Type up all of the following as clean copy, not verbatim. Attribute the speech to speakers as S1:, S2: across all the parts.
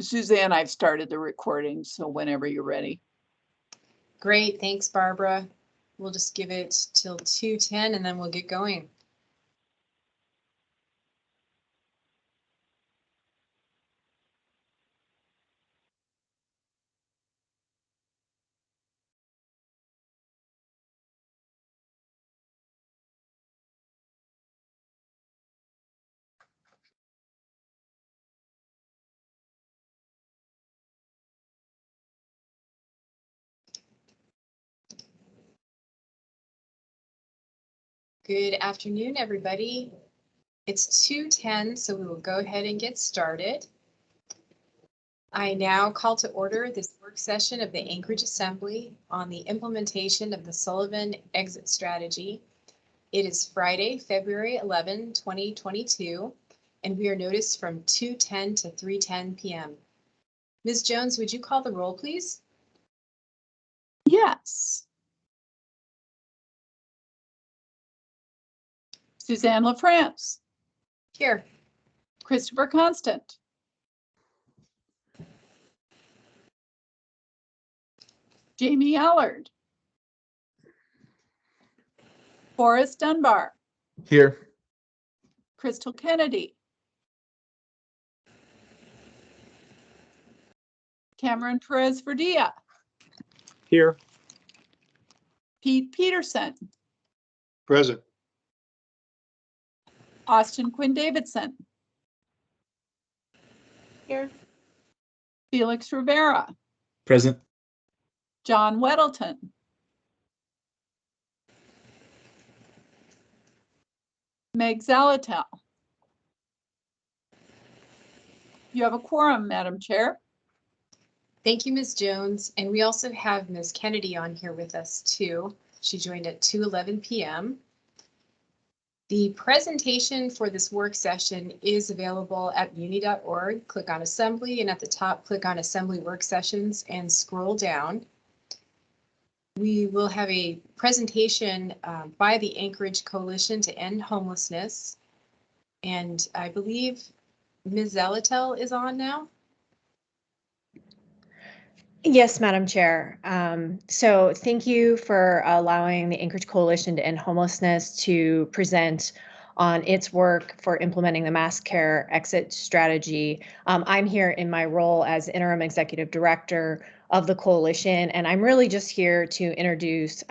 S1: Suzanne, I've started the recording, so whenever you're ready.
S2: Great, thanks, Barbara. We'll just give it till 2:10 and then we'll get going. Good afternoon, everybody. It's 2:10, so we will go ahead and get started. I now call to order this work session of the Anchorage Assembly on the implementation of the Sullivan exit strategy. It is Friday, February 11, 2022, and we are noticed from 2:10 to 3:10 p.m. Ms. Jones, would you call the roll, please?
S1: Yes. Suzanne LaFrance.
S2: Here.
S1: Christopher Constant. Jamie Allard. Forrest Dunbar.
S3: Here.
S1: Crystal Kennedy. Cameron Perez Verdilla.
S3: Here.
S1: Pete Peterson.
S3: Present.
S1: Austin Quinn Davidson.
S4: Here.
S1: Felix Rivera.
S3: Present.
S1: John Weddleton. Meg Zalatel. You have a quorum, Madam Chair.
S2: Thank you, Ms. Jones. And we also have Ms. Kennedy on here with us too. She joined at 2:11 p.m. The presentation for this work session is available at muni.org. Click on Assembly, and at the top, click on Assembly Work Sessions and scroll down. We will have a presentation by the Anchorage Coalition to End Homelessness. And I believe Ms. Zalatel is on now.
S4: Yes, Madam Chair. So thank you for allowing the Anchorage Coalition to End Homelessness to present on its work for implementing the mass care exit strategy. I'm here in my role as interim executive director of the coalition, and I'm really just here to introduce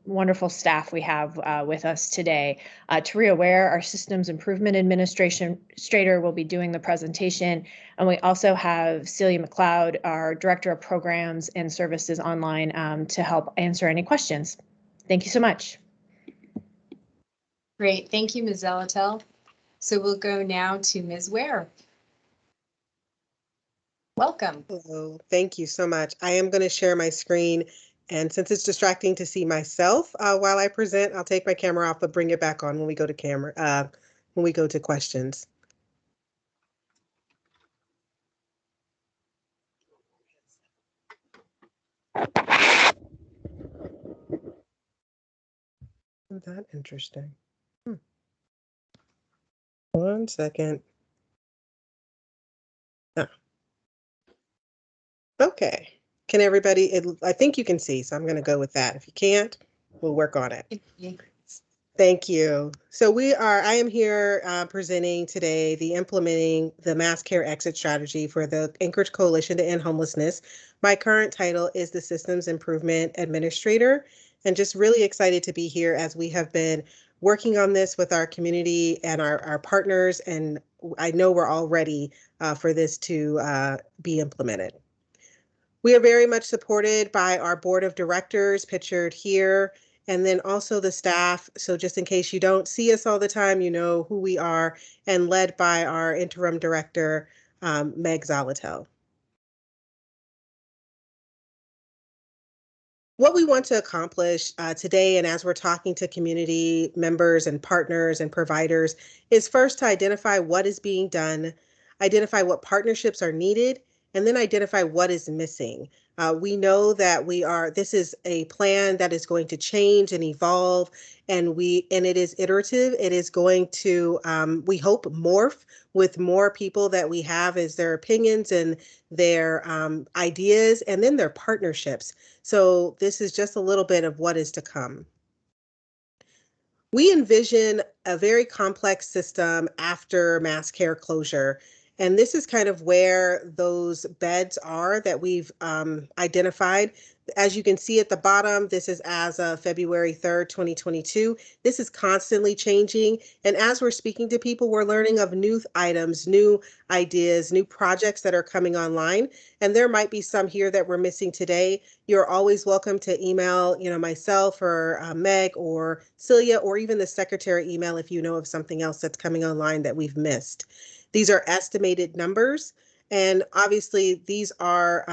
S4: wonderful staff we have with us today. Taria Ware, our Systems Improvement Administrator, will be doing the presentation, and we also have Celia McLeod, our Director of Programs and Services online, to help answer any questions. Thank you so much.
S2: Great, thank you, Ms. Zalatel. So we'll go now to Ms. Ware. Welcome.
S5: Hello, thank you so much. I am going to share my screen, and since it's distracting to see myself while I present, I'll take my camera off but bring it back on when we go to questions. Isn't that interesting? 1 second. Oh. Okay. Can everybody, I think you can see, so I'm going to go with that. If you can't, we'll work on it. Thank you. So I am here presenting today the implementing the mass care exit strategy for the Anchorage Coalition to End Homelessness. My current title is the Systems Improvement Administrator, and just really excited to be here as we have been working on this with our community and our partners, and I know we're all ready for this to be implemented. We are very much supported by our board of directors, pictured here, and then also the staff. So just in case you don't see us all the time, you know who we are, and led by our interim director, Meg Zalatel. What we want to accomplish today, and as we're talking to community members and partners and providers, is first to identify what is being done, identify what partnerships are needed, and then identify what is missing. We know that this is a plan that is going to change and evolve, and it is iterative. It is going to, we hope, morph with more people that we have as their opinions and their ideas, and then their partnerships. So this is just a little bit of what is to come. We envision a very complex system after mass care closure. And this is kind of where those beds are that we've identified. As you can see at the bottom, this is as of February 3rd, 2022. This is constantly changing. And as we're speaking to people, we're learning of new items, new ideas, new projects that are coming online. And there might be some here that we're missing today. You're always welcome to email, myself or Meg or Celia, or even the secretary email if you know of something else that's coming online that we've missed. These are estimated numbers. And obviously, these are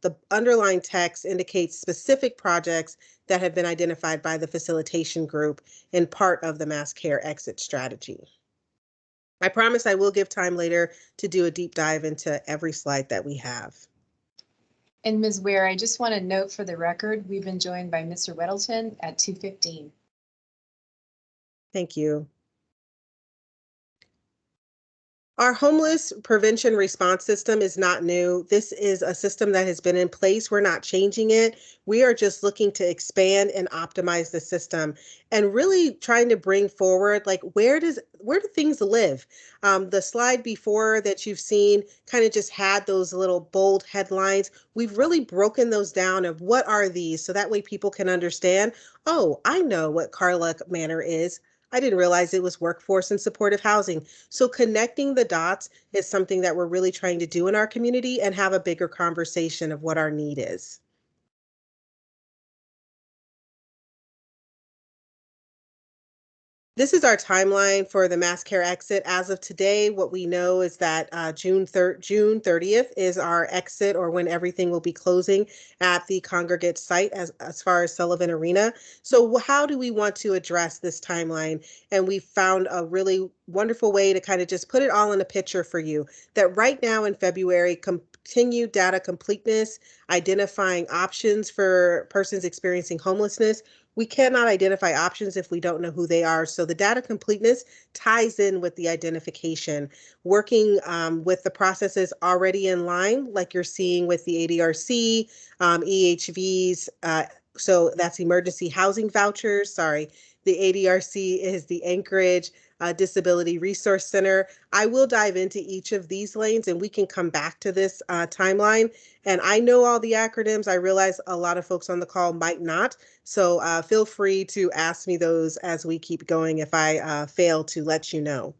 S5: the underlying text indicates specific projects that have been identified by the facilitation group in part of the mass care exit strategy. I promise I will give time later to do a deep dive into every slide that we have.
S2: And Ms. Ware, I just want to note for the record, we've been joined by Mr. Weddleton at 2:15.
S5: Thank you. Our homeless prevention response system is not new. This is a system that has been in place. We're not changing it. We are just looking to expand and optimize the system and really trying to bring forward, like, where do things live? The slide before that you've seen kind of just had those little bold headlines. We've really broken those down of what are these, so that way people can understand, oh, I know what Carla Manor is. I didn't realize it was workforce and supportive housing. So connecting the dots is something that we're really trying to do in our community and have a bigger conversation of what our need is. This is our timeline for the mass care exit. As of today, what we know is that June 30th is our exit, or when everything will be closing at the congregate site as far as Sullivan Arena. So how do we want to address this timeline? And we found a really wonderful way to kind of just put it all in a picture for you, that right now in February, continued data completeness, identifying options for persons experiencing homelessness. We cannot identify options if we don't know who they are. So the data completeness ties in with the identification, working with the processes already in line, like you're seeing with the ADRC, EHVs. So that's emergency housing vouchers. Sorry, the ADRC is the Anchorage Disability Resource Center. I will dive into each of these lanes and we can come back to this timeline. And I know all the acronyms. I realize a lot of folks on the call might not. So feel free to ask me those as we keep going if I fail to let you know.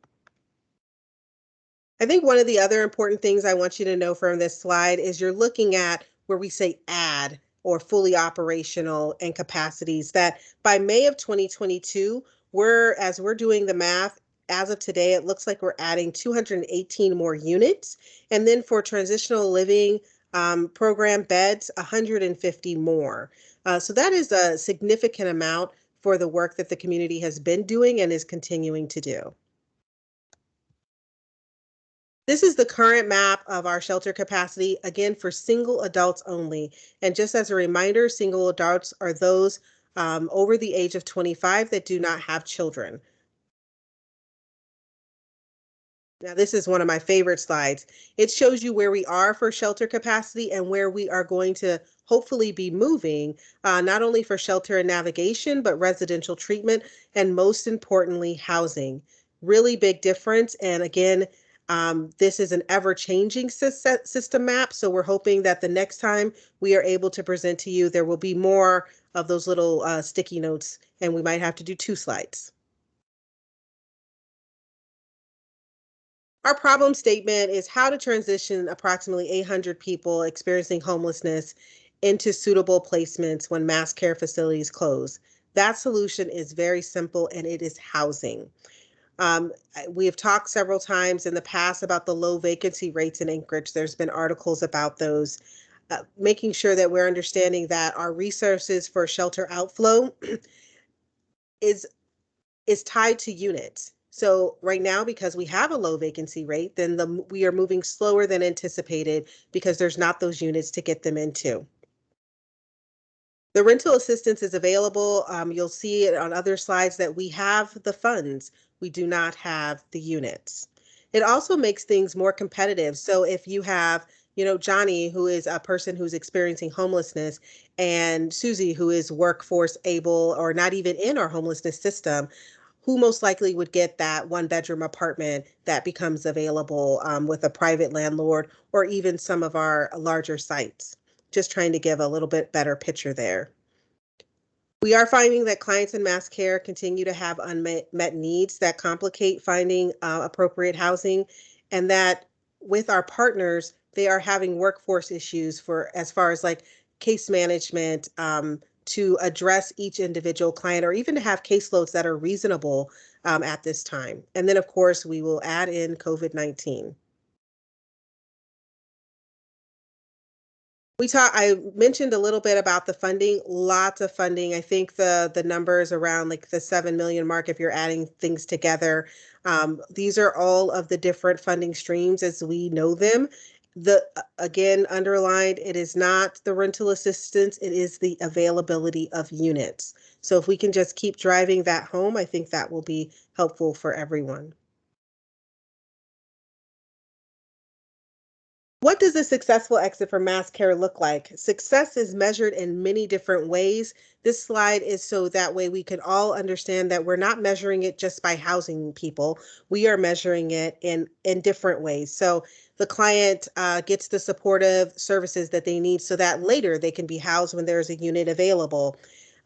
S5: I think one of the other important things I want you to know from this slide is you're looking at where we say add or fully operational and capacities, that by May of 2022, as we're doing the math, as of today, it looks like we're adding 218 more units. And then for transitional living program beds, 150 more. So that is a significant amount for the work that the community has been doing and is continuing to do. This is the current map of our shelter capacity, again, for single adults only. And just as a reminder, single adults are those over the age of 25 that do not have children. Now, this is one of my favorite slides. It shows you where we are for shelter capacity and where we are going to hopefully be moving, not only for shelter and navigation, but residential treatment, and most importantly, housing. Really big difference. And again, this is an ever-changing system map, so we're hoping that the next time we are able to present to you, there will be more of those little sticky notes, and we might have to do 2 slides. Our problem statement is how to transition approximately 800 people experiencing homelessness into suitable placements when mass care facilities close. That solution is very simple, and it is housing. We have talked several times in the past about the low vacancy rates in Anchorage. There's been articles about those, making sure that we're understanding that our resources for shelter outflow is tied to units. So right now, because we have a low vacancy rate, then we are moving slower than anticipated because there's not those units to get them into. The rental assistance is available. You'll see it on other slides that we have the funds. We do not have the units. It also makes things more competitive. So if you have, Johnny, who is a person who's experiencing homelessness, and Susie, who is workforce able or not even in our homelessness system, who most likely would get that 1-bedroom apartment that becomes available with a private landlord or even some of our larger sites. Just trying to give a little bit better picture there. We are finding that clients in mass care continue to have unmet needs that complicate finding appropriate housing, and that with our partners, they are having workforce issues for as far as like case management to address each individual client or even to have caseloads that are reasonable at this time. And then, of course, we will add in COVID-19. I mentioned a little bit about the funding, lots of funding. I think the numbers around like the 7 million mark, if you're adding things together. These are all of the different funding streams as we know them. Again, underlined, it is not the rental assistance, it is the availability of units. So if we can just keep driving that home, I think that will be helpful for everyone. What does a successful exit from mass care look like? Success is measured in many different ways. This slide is so that way we can all understand that we're not measuring it just by housing people. We are measuring it in different ways. So the client gets the supportive services that they need so that later they can be housed when there's a unit available.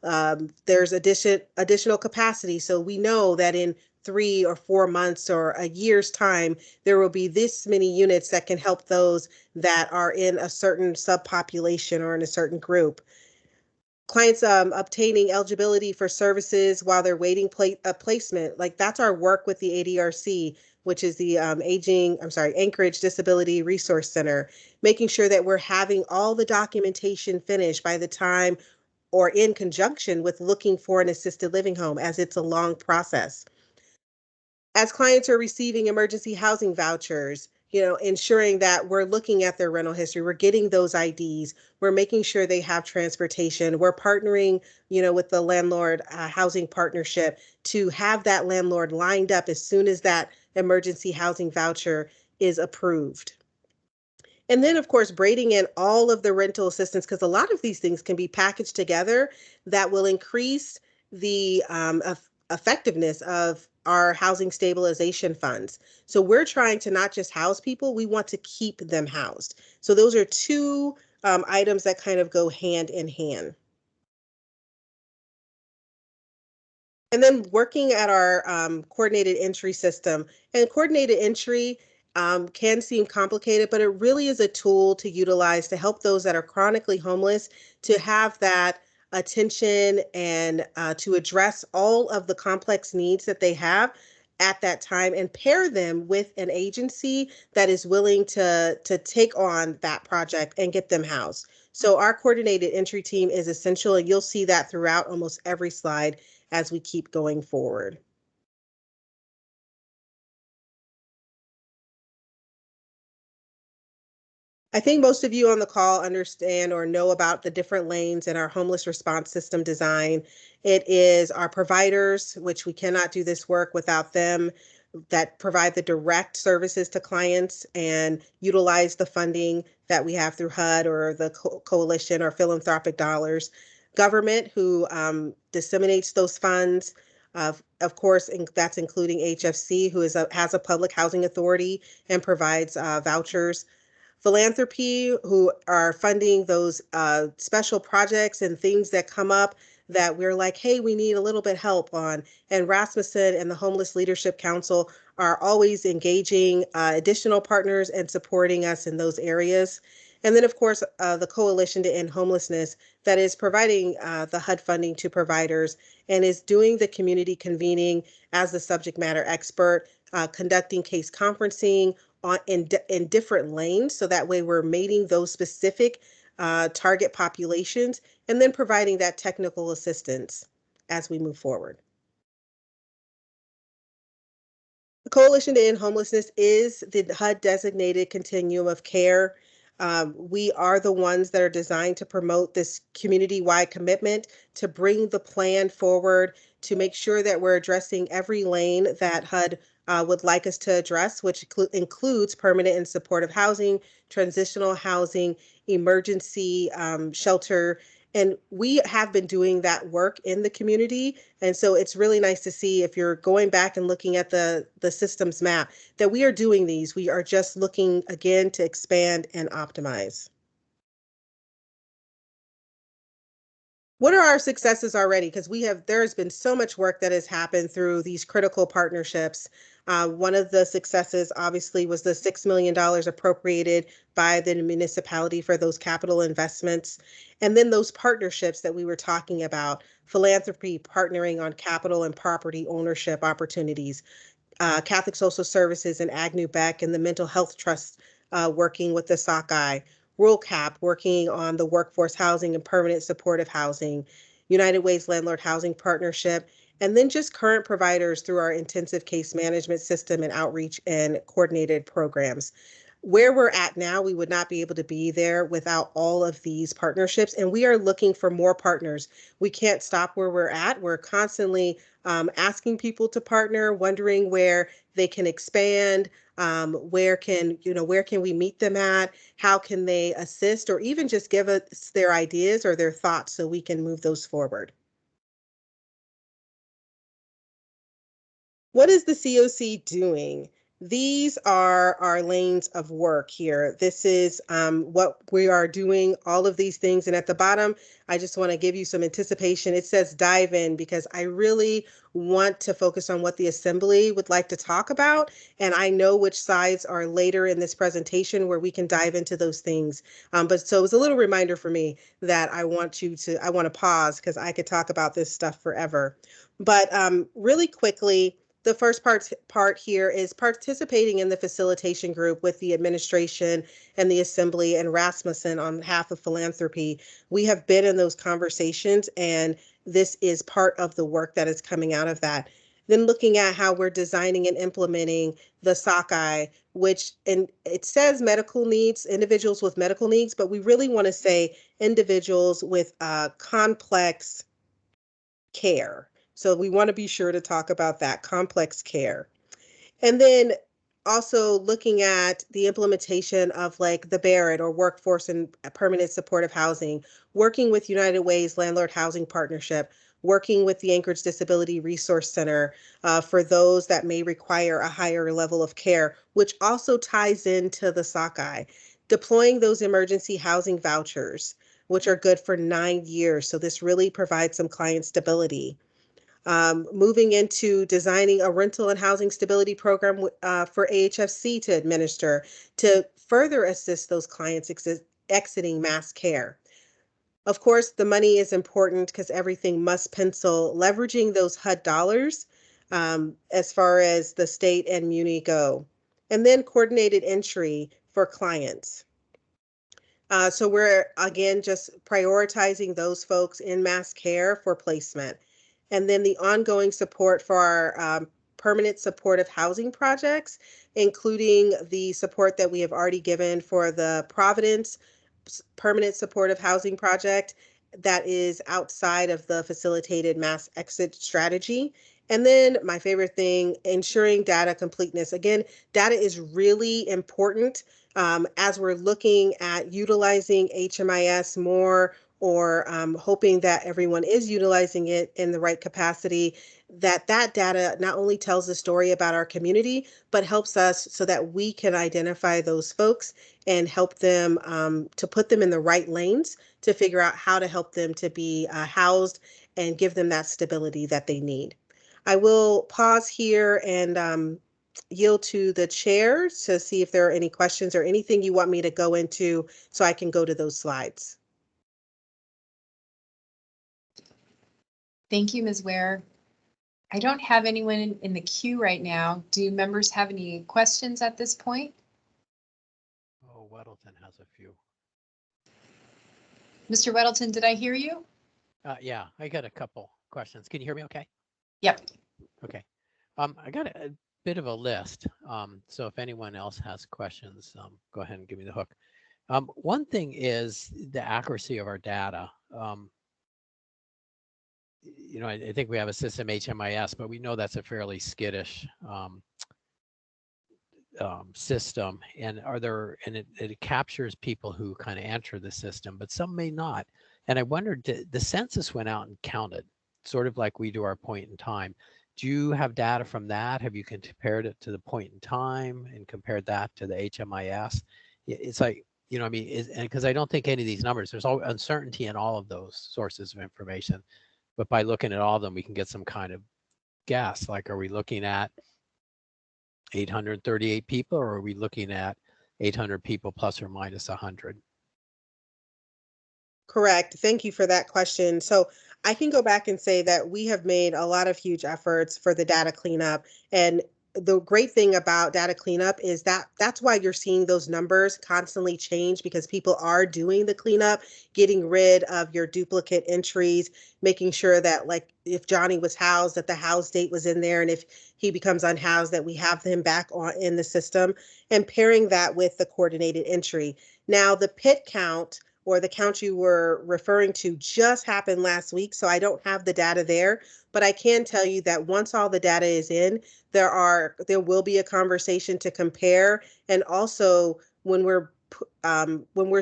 S5: There's additional capacity. So we know that in 3 or 4 months or a year's time, there will be this many units that can help those that are in a certain subpopulation or in a certain group. Clients obtaining eligibility for services while they're waiting a placement, like that's our work with the ADRC, which is the Anchorage Disability Resource Center, making sure that we're having all the documentation finished by the time or in conjunction with looking for an assisted living home, as it's a long process. As clients are receiving emergency housing vouchers, ensuring that we're looking at their rental history, we're getting those IDs, we're making sure they have transportation, we're partnering, with the landlord housing partnership to have that landlord lined up as soon as that emergency housing voucher is approved. And then, of course, braiding in all of the rental assistance, because a lot of these things can be packaged together that will increase the effectiveness of our housing stabilization funds. So we're trying to not just house people, we want to keep them housed. So those are two items that kind of go hand in hand. And then working at our coordinated entry system. And coordinated entry can seem complicated, but it really is a tool to utilize to help those that are chronically homeless to have that attention and to address all of the complex needs that they have at that time and pair them with an agency that is willing to take on that project and get them housed. So our coordinated entry team is essential, and you'll see that throughout almost every slide as we keep going forward. I think most of you on the call understand or know about the different lanes in our homeless response system design. It is our providers, which we cannot do this work without them, that provide the direct services to clients and utilize the funding that we have through HUD or the coalition or philanthropic dollars. Government, who disseminates those funds. Of course, that's including HFC, who has a public housing authority and provides vouchers. Philanthropy, who are funding those special projects and things that come up that we're like, hey, we need a little bit help on. And Rasmussen and the Homeless Leadership Council are always engaging additional partners and supporting us in those areas. And then, of course, the Coalition to End Homelessness that is providing the HUD funding to providers and is doing the community convening as the subject matter expert, conducting case conferencing, in different lanes, so that way we're mating those specific target populations and then providing that technical assistance as we move forward. Coalition to End Homelessness is the HUD designated continuum of care. We are the ones that are designed to promote this community-wide commitment to bring the plan forward, to make sure that we're addressing every lane that HUD would like us to address, which includes permanent and supportive housing, transitional housing, emergency shelter. And we have been doing that work in the community. And so it's really nice to see, if you're going back and looking at the systems map, that we are doing these. We are just looking again to expand and optimize. What are our successes already? Because there's been so much work that has happened through these critical partnerships. One of the successes, obviously, was the $6 million appropriated by the municipality for those capital investments. And then those partnerships that we were talking about, philanthropy partnering on capital and property ownership opportunities, Catholic Social Services and Agnew Beck and the Mental Health Trust working with the Sockeye, WorldCap working on the workforce housing and permanent supportive housing, United Way's Landlord Housing Partnership, and then just current providers through our intensive case management system and outreach and coordinated programs. Where we're at now, we would not be able to be there without all of these partnerships, and we are looking for more partners. We can't stop where we're at. We're constantly asking people to partner, wondering where they can expand, where can we meet them at, how can they assist, or even just give us their ideas or their thoughts so we can move those forward. What is the COC doing? These are our lanes of work here. This is what we are doing, all of these things. And at the bottom, I just want to give you some anticipation. It says dive in, because I really want to focus on what the Assembly would like to talk about. And I know which sides are later in this presentation where we can dive into those things. But so it was a little reminder for me that I want to pause, because I could talk about this stuff forever. But really quickly, the first part here is participating in the facilitation group with the administration and the Assembly and Rasmussen on behalf of philanthropy. We have been in those conversations, and this is part of the work that is coming out of that. Then looking at how we're designing and implementing the Sockeye, which, and it says medical needs, individuals with medical needs, but we really want to say individuals with complex care. So we want to be sure to talk about that complex care. And then also looking at the implementation of like the Barrett or workforce and permanent supportive housing, working with United Way's Landlord Housing Partnership, working with the Anchorage Disability Resource Center for those that may require a higher level of care, which also ties into the Sockeye, deploying those emergency housing vouchers, which are good for 9 years. So this really provides some client stability. Moving into designing a rental and housing stability program for AHFC to administer to further assist those clients exiting mass care. Of course, the money is important because everything must pencil, leveraging those HUD dollars as far as the state and muni go. And then coordinated entry for clients. So we're, again, just prioritizing those folks in mass care for placement. And then the ongoing support for our permanent supportive housing projects, including the support that we have already given for the Providence permanent supportive housing project that is outside of the facilitated mass exit strategy. And then my favorite thing, ensuring data completeness. Again, data is really important as we're looking at utilizing HMIS more, or hoping that everyone is utilizing it in the right capacity, that data not only tells the story about our community, but helps us so that we can identify those folks and help them to put them in the right lanes to figure out how to help them to be housed and give them that stability that they need. I will pause here and yield to the chair to see if there are any questions or anything you want me to go into so I can go to those slides.
S2: Thank you, Ms. Ware. I don't have anyone in the queue right now. Do members have any questions at this point?
S6: Oh, Weddleton has a few.
S2: Mr. Weddleton, did I hear you?
S6: Yeah, I got a couple questions. Can you hear me okay?
S2: Yep.
S6: Okay. I got bit of a list. So if anyone else has questions, go ahead and give me the hook. One thing is the accuracy of our data. I think we have a system HMIS, but we know that's a fairly skittish system. And it captures people who kind of enter the system, but some may not. And I wondered, the census went out and counted, sort of like we do our point in time. Do you have data from that? Have you compared it to the point in time and compared that to the HMIS? It's like, because I don't think any of these numbers, there's all uncertainty in all of those sources of information. But by looking at all of them, we can get some kind of guess. Like, are we looking at 838 people, or are we looking at 800 people plus or minus 100?
S5: Correct. Thank you for that question. So I can go back and say that we have made a lot of huge efforts for the data cleanup. And the great thing about data cleanup is that that's why you're seeing those numbers constantly change, because people are doing the cleanup, getting rid of your duplicate entries, making sure that, like, if Johnny was housed, that the house date was in there, and if he becomes unhoused, that we have him back in the system, and pairing that with the coordinated entry. Now, the PIT count, or the count you were referring to, just happened last week, so I don't have the data there. But I can tell you that once all the data is in, there will be a conversation to compare. And also, when we're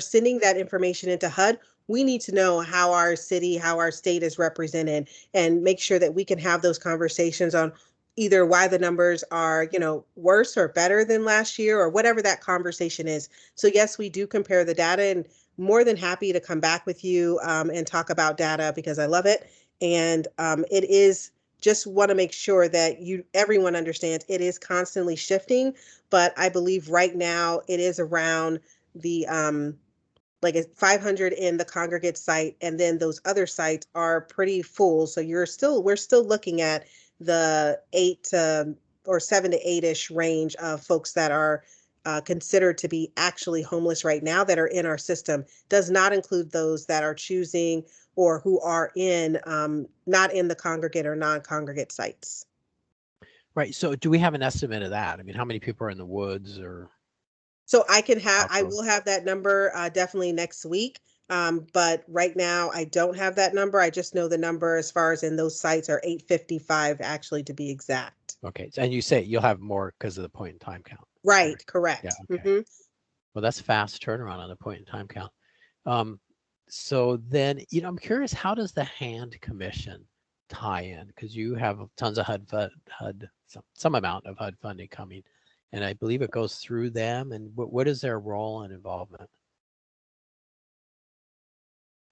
S5: sending that information into HUD, we need to know how our city, how our state is represented, and make sure that we can have those conversations on either why the numbers are, worse or better than last year, or whatever that conversation is. So yes, we do compare the data, and more than happy to come back with you and talk about data, because I love it. And it is, just want to make sure that everyone understands it is constantly shifting. But I believe right now it is around the like 500 in the congregate site, and then those other sites are pretty full. So we're still looking at the 7 to 8-ish range of folks that are considered to be actually homeless right now that are in our system. Does not include those that are choosing or who are not in the congregate or non-congregate sites.
S6: Right. So do we have an estimate of that? I mean, how many people are in the woods or?
S5: So I will have that number definitely next week. But right now I don't have that number. I just know the number as far as in those sites are 855 actually, to be exact.
S6: Okay. And you say you'll have more because of the point in time count.
S5: Right. Correct.
S6: Yeah. Okay. Well, that's fast turnaround on the point in time count. So then, I'm curious, how does the hand commission tie in? Because you have tons of HUD, some amount of HUD funding coming, and I believe it goes through them. And what is their role and involvement?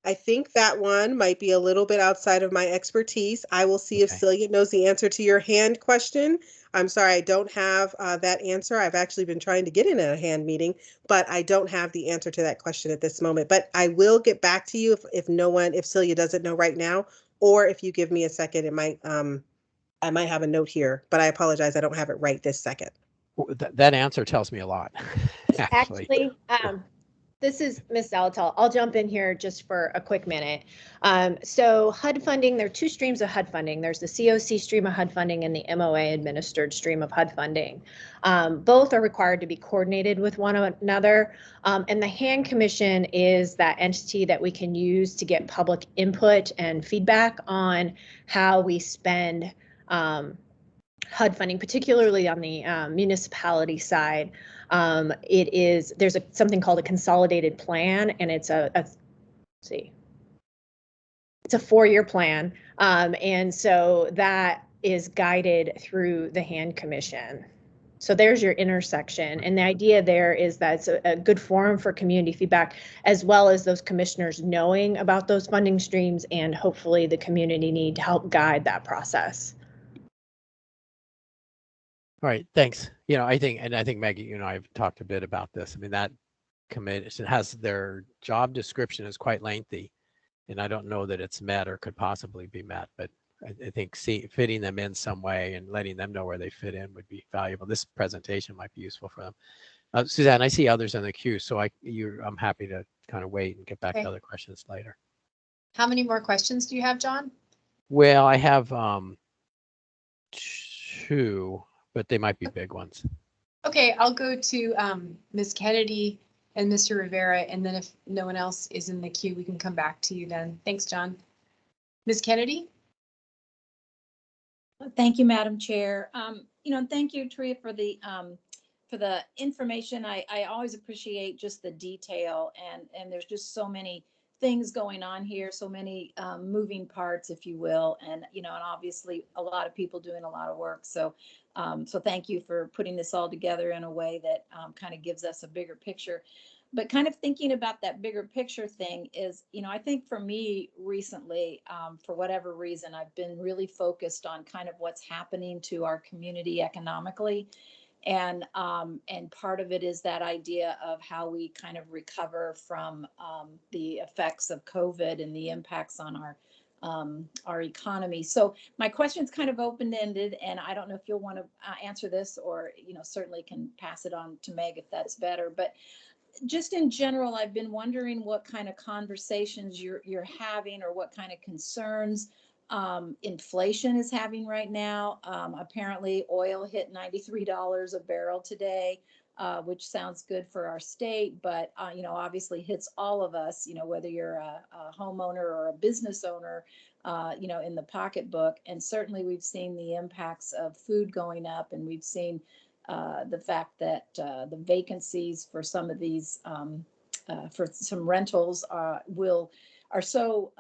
S5: I think that one might be a little bit outside of my expertise. I will see if Celia knows the answer to your hand question. I'm sorry, I don't have that answer. I've actually been trying to get in a hand meeting, but I don't have the answer to that question at this moment. But I will get back to you if Celia doesn't know right now, or if you give me a second, I might have a note here, but I apologize, I don't have it right this second.
S6: That answer tells me a lot.
S4: Actually, this is Ms. Zalatal. I'll jump in here just for a quick minute. So HUD funding, there are two streams of HUD funding. There's the COC stream of HUD funding and the MOA administered stream of HUD funding. Both are required to be coordinated with one another. And the hand commission is that entity that we can use to get public input and feedback on how we spend HUD funding, particularly on the municipality side. There's something called a consolidated plan, and it's it's a 4-year plan. And so that is guided through the hand commission. So there's your intersection. And the idea there is that it's a good forum for community feedback, as well as those commissioners knowing about those funding streams and hopefully the community need to help guide that process.
S6: All right, thanks. I think Maggie, I've talked a bit about this. I mean, that commission has their job description is quite lengthy, and I don't know that it's met or could possibly be met, but I think fitting them in some way and letting them know where they fit in would be valuable. This presentation might be useful for them. Suzanne, I see others in the queue, so I'm happy to kind of wait and get back to other questions later.
S2: How many more questions do you have, John?
S6: Well, I have 2. but they might be big ones.
S2: Okay, I'll go to Ms. Kennedy and Mr. Rivera, and then if no one else is in the queue, we can come back to you then. Thanks, John. Ms. Kennedy?
S7: Thank you, Madam Chair. Thank you, Tria, for the information. I always appreciate just the detail, and there's just so many things going on here, so many moving parts, if you will, and obviously a lot of people doing a lot of work. So thank you for putting this all together in a way that kind of gives us a bigger picture. But kind of thinking about that bigger picture thing is, I think for me recently, for whatever reason, I've been really focused on kind of what's happening to our community economically. And part of it is that idea of how we kind of recover from the effects of COVID and the impacts on our economy. So my question's kind of open-ended, and I don't know if you'll want to answer this, or certainly can pass it on to Meg if that's better. But just in general, I've been wondering what kind of conversations you're having, or what kind of concerns inflation is having right now. Apparently oil hit $93 a barrel today, which sounds good for our state, but obviously hits all of us, whether you're a homeowner or a business owner, in the pocketbook. And certainly we've seen the impacts of food going up, and we've seen the fact that the vacancies for some of these, for some rentals are so,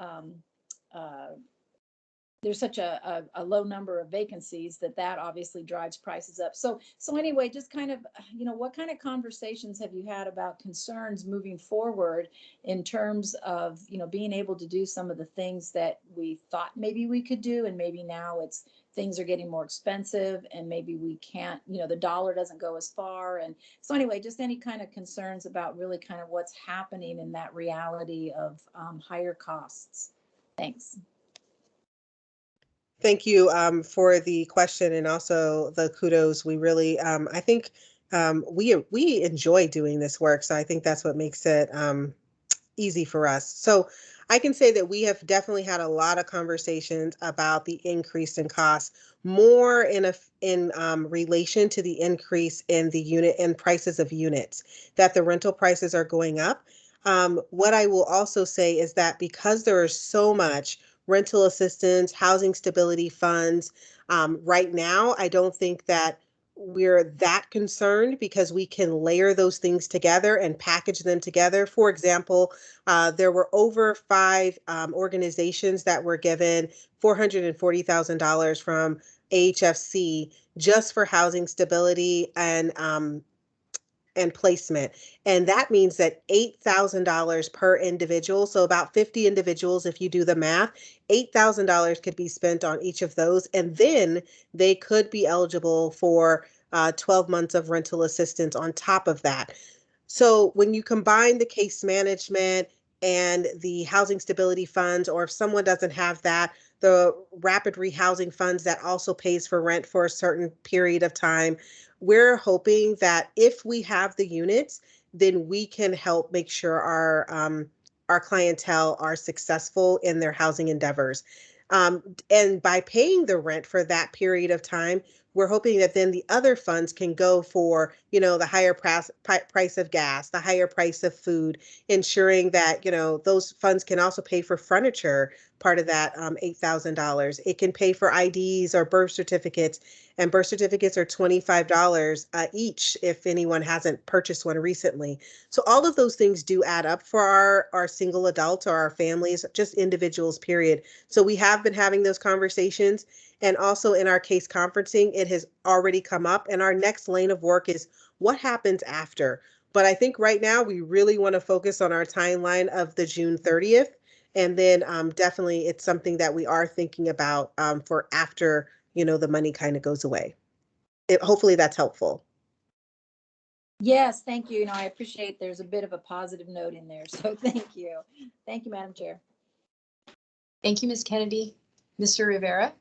S7: there's such a low number of vacancies that obviously drives prices up. So anyway, just kind of, what kind of conversations have you had about concerns moving forward in terms of, being able to do some of the things that we thought maybe we could do, and maybe now things are getting more expensive, and maybe we can't, the dollar doesn't go as far. And so anyway, just any kind of concerns about really kind of what's happening in that reality of higher costs. Thanks.
S5: Thank you for the question, and also the kudos. We really, I think we enjoy doing this work, so I think that's what makes it easy for us. So I can say that we have definitely had a lot of conversations about the increase in costs, more in relation to the increase in the unit and prices of units, that the rental prices are going up. What I will also say is that because there is so much rental assistance, housing stability funds, right now, I don't think that we're that concerned, because we can layer those things together and package them together. For example, there were over 5 organizations that were given $440,000 from AHFC just for housing stability and placement. And that means that $8,000 per individual, so about 50 individuals, if you do the math, $8,000 could be spent on each of those. And then they could be eligible for 12 months of rental assistance on top of that. So when you combine the case management and the housing stability funds, or if someone doesn't have that, the rapid rehousing funds that also pays for rent for a certain period of time, we're hoping that if we have the units, then we can help make sure our clientele are successful in their housing endeavors. And by paying the rent for that period of time, we're hoping that then the other funds can go for, the higher price of gas, the higher price of food, ensuring that, those funds can also pay for furniture, part of that $8,000. It can pay for IDs or birth certificates, and birth certificates are $25 each if anyone hasn't purchased one recently. So all of those things do add up for our single adults or our families, just individuals, period. So we have been having those conversations. And also in our case conferencing, it has already come up. And our next lane of work is what happens after. But I think right now we really want to focus on our timeline of the June 30th. And then definitely it's something that we are thinking about for after, the money kind of goes away. Hopefully that's helpful.
S7: Yes, thank you. I appreciate there's a bit of a positive note in there. So thank you. Thank you, Madam Chair.
S2: Thank you, Ms. Kennedy. Mr. Rivera?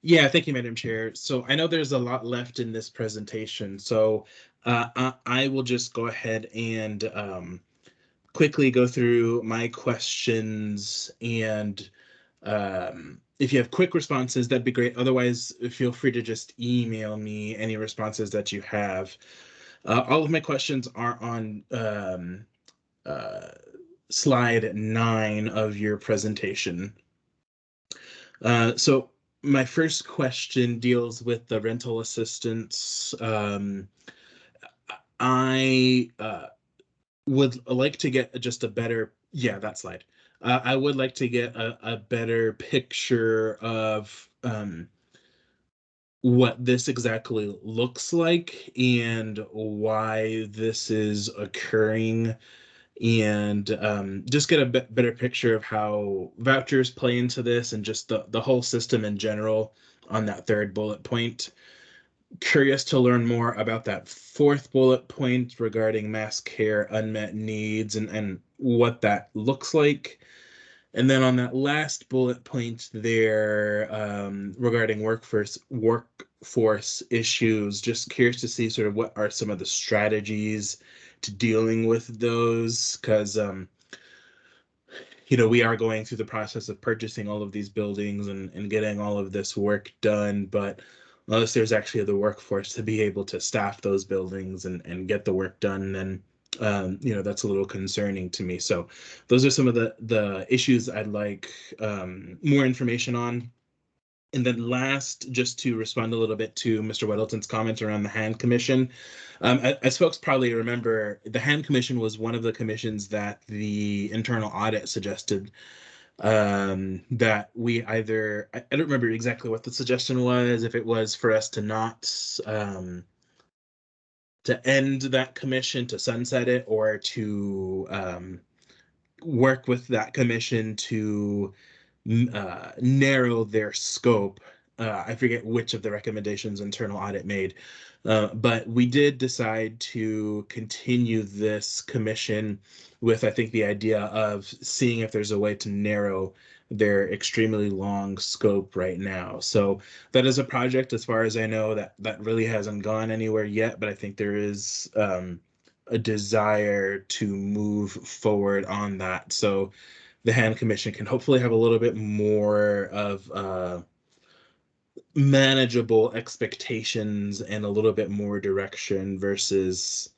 S3: Yeah, thank you, Madam Chair. So I know there's a lot left in this presentation, so I will just go ahead and quickly go through my questions and if you have quick responses, that'd be great. Otherwise, feel free to just email me any responses that you have. All of my questions are on slide 9 of your presentation. So my first question deals with the rental assistance. I would like to get just a better, yeah, that slide. I would like to get a better picture of what this exactly looks like and why this is occurring, and just get a better picture of how vouchers play into this and just the whole system in general on that third bullet point. Curious to learn more about that fourth bullet point regarding mass care unmet needs and what that looks like. And then on that last bullet point there, regarding workforce issues, just curious to see sort of what are some of the strategies to dealing with those, because we are going through the process of purchasing all of these buildings and getting all of this work done, but unless there's actually the workforce to be able to staff those buildings and get the work done, then that's a little concerning to me. So those are some of the issues I'd like more information on. And then last, just to respond a little bit to Mr. Weddleton's comment around the hand commission. As folks probably remember, the hand commission was one of the commissions that the internal audit suggested that we either, I don't remember exactly what the suggestion was, if it was for us to not, to end that commission, to sunset it, or to work with that commission to narrow their scope. I forget which of the recommendations internal audit made, but we did decide to continue this commission with, I think, the idea of seeing if there's a way to narrow their extremely long scope right now. So that is a project, as far as I know, that really hasn't gone anywhere yet, but I think there is a desire to move forward on that. So the hand commission can hopefully have a little bit more of manageable expectations and a little bit more direction versus,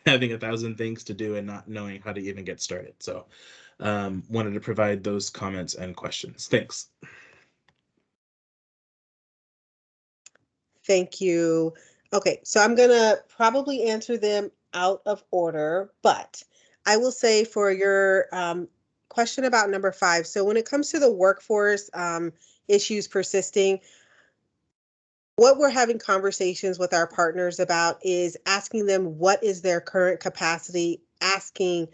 S3: having 1,000 things to do and not knowing how to even get started. So wanted to provide those comments and questions. Thanks.
S5: Thank you. Okay, so I'm gonna probably answer them out of order, but I will say for your question about number 5, so when it comes to the workforce issues persisting, what we're having conversations with our partners about is asking them what is their current capacity, asking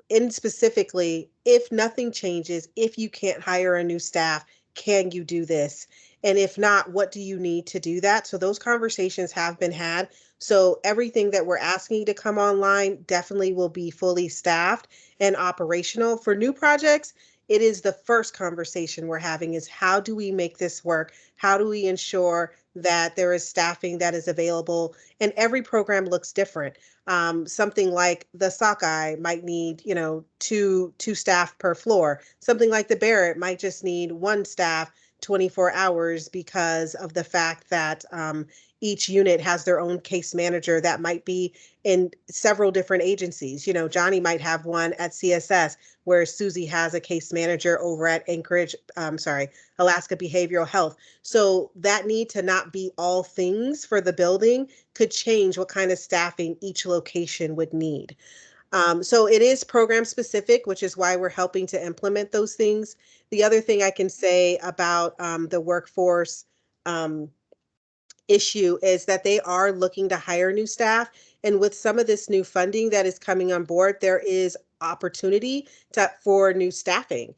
S5: in specifically, if nothing changes, if you can't hire a new staff, can you do this? And if not, what do you need to do that? So those conversations have been had. So everything that we're asking to come online definitely will be fully staffed and operational. For new projects, it is the first conversation we're having is how do we make this work? How do we ensure that there is staffing that is available? And every program looks different. Something like the Sockeye might need, two staff per floor. Something like the Barrett might just need one staff 24 hours because of the fact that each unit has their own case manager that might be in several different agencies. Johnny might have one at CSS, where Susie has a case manager over at Alaska Behavioral Health. So that need to not be all things for the building could change what kind of staffing each location would need. So it is program specific, which is why we're helping to implement those things. The other thing I can say about the workforce issue is that they are looking to hire new staff. And with some of this new funding that is coming on board, there is opportunity for new staffing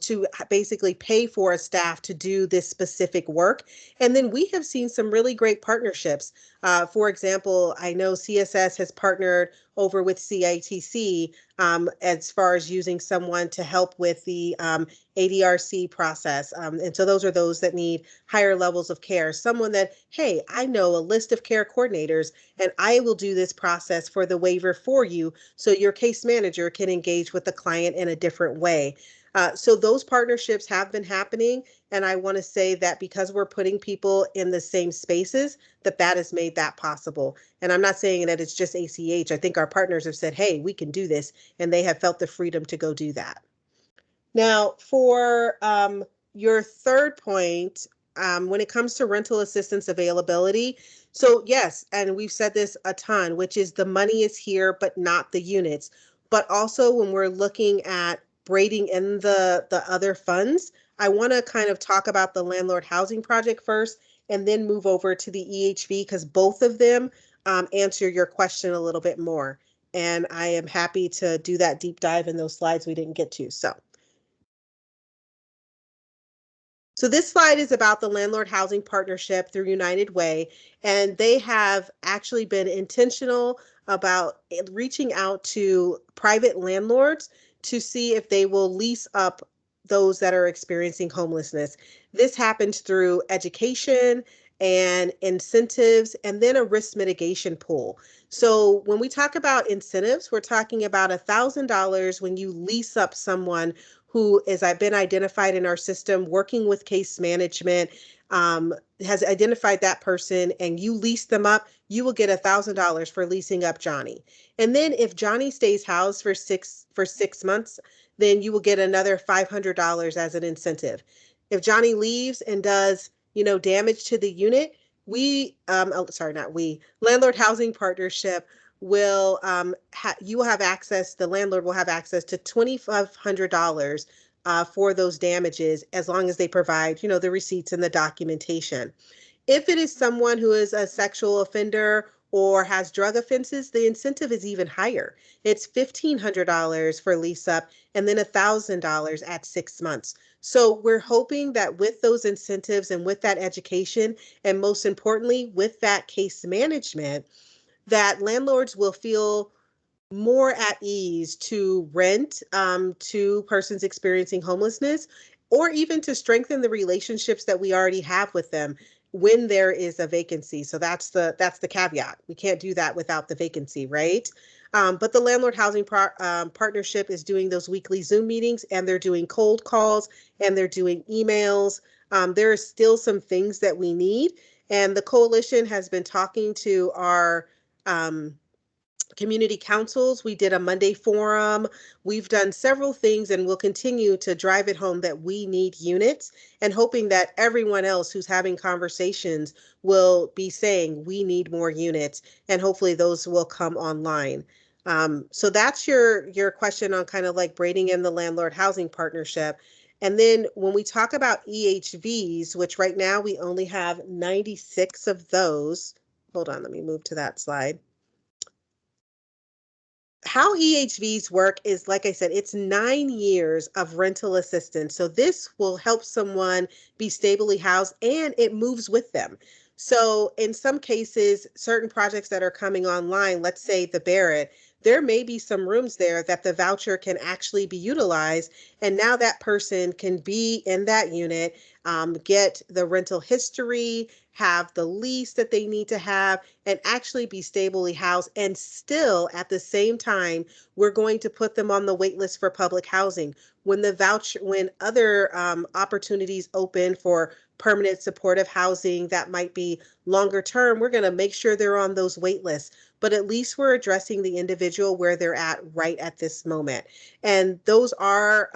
S5: to basically pay for a staff to do this specific work. And then we have seen some really great partnerships. For example, I know CSS has partnered over with CITC as far as using someone to help with the ADRC process. And so those are those that need higher levels of care. Someone that, hey, I know a list of care coordinators and I will do this process for the waiver for you so your case manager can engage with the client in a different way. So those partnerships have been happening. And I want to say that because we're putting people in the same spaces, that has made that possible. And I'm not saying that it's just ACH. I think our partners have said, hey, we can do this. And they have felt the freedom to go do that. Now, for your third point, when it comes to rental assistance availability, so yes, and we've said this a ton, which is the money is here, but not the units. But also when we're looking at braiding in the other funds, I want to kind of talk about the landlord housing project first, and then move over to the EHV, because both of them answer your question a little bit more. And I am happy to do that deep dive in those slides we didn't get to. So this slide is about the Landlord Housing Partnership through United Way, and they have actually been intentional about reaching out to private landlords to see if they will lease up those that are experiencing homelessness. This happens through education and incentives, and then a risk mitigation pool. So when we talk about incentives, we're talking about $1,000 when you lease up someone who has been identified in our system, working with case management, has identified that person, and you lease them up, you will get $1,000 for leasing up Johnny. And then if Johnny stays housed for 6 months, then you will get another $500 as an incentive. If Johnny leaves and does, damage to the unit, Landlord Housing Partnership will you will have access, the landlord will have access to $2,500 for those damages, as long as they provide, the receipts and the documentation. If it is someone who is a sexual offender or has drug offenses, the incentive is even higher. It's $1,500 for lease up, and then $1,000 at 6 months. So we're hoping that with those incentives and with that education, and most importantly, with that case management, that landlords will feel more at ease to rent to persons experiencing homelessness, or even to strengthen the relationships that we already have with them when there is a vacancy. So that's the caveat. We can't do that without the vacancy, right? But the Landlord Housing Partnership is doing those weekly Zoom meetings, and they're doing cold calls, and they're doing emails. There are still some things that we need, and the coalition has been talking to our community councils. We did a Monday forum. We've done several things, and we'll continue to drive it home that we need units, and hoping that everyone else who's having conversations will be saying we need more units, and hopefully those will come online. So that's your question on kind of like braiding in the Landlord Housing Partnership. And then when we talk about EHVs, which right now we only have 96 of those. Hold on, let me move to that slide. How EHVs work is, like I said, it's 9 years of rental assistance. So this will help someone be stably housed, and it moves with them. So in some cases, certain projects that are coming online, let's say the Barrett, there may be some rooms there that the voucher can actually be utilized. And now that person can be in that unit, get the rental history, have the lease that they need to have, and actually be stably housed. And still, at the same time, we're going to put them on the wait list for public housing. When other opportunities open for permanent supportive housing that might be longer term, we're going to make sure they're on those wait lists. But at least we're addressing the individual where they're at right at this moment. And those are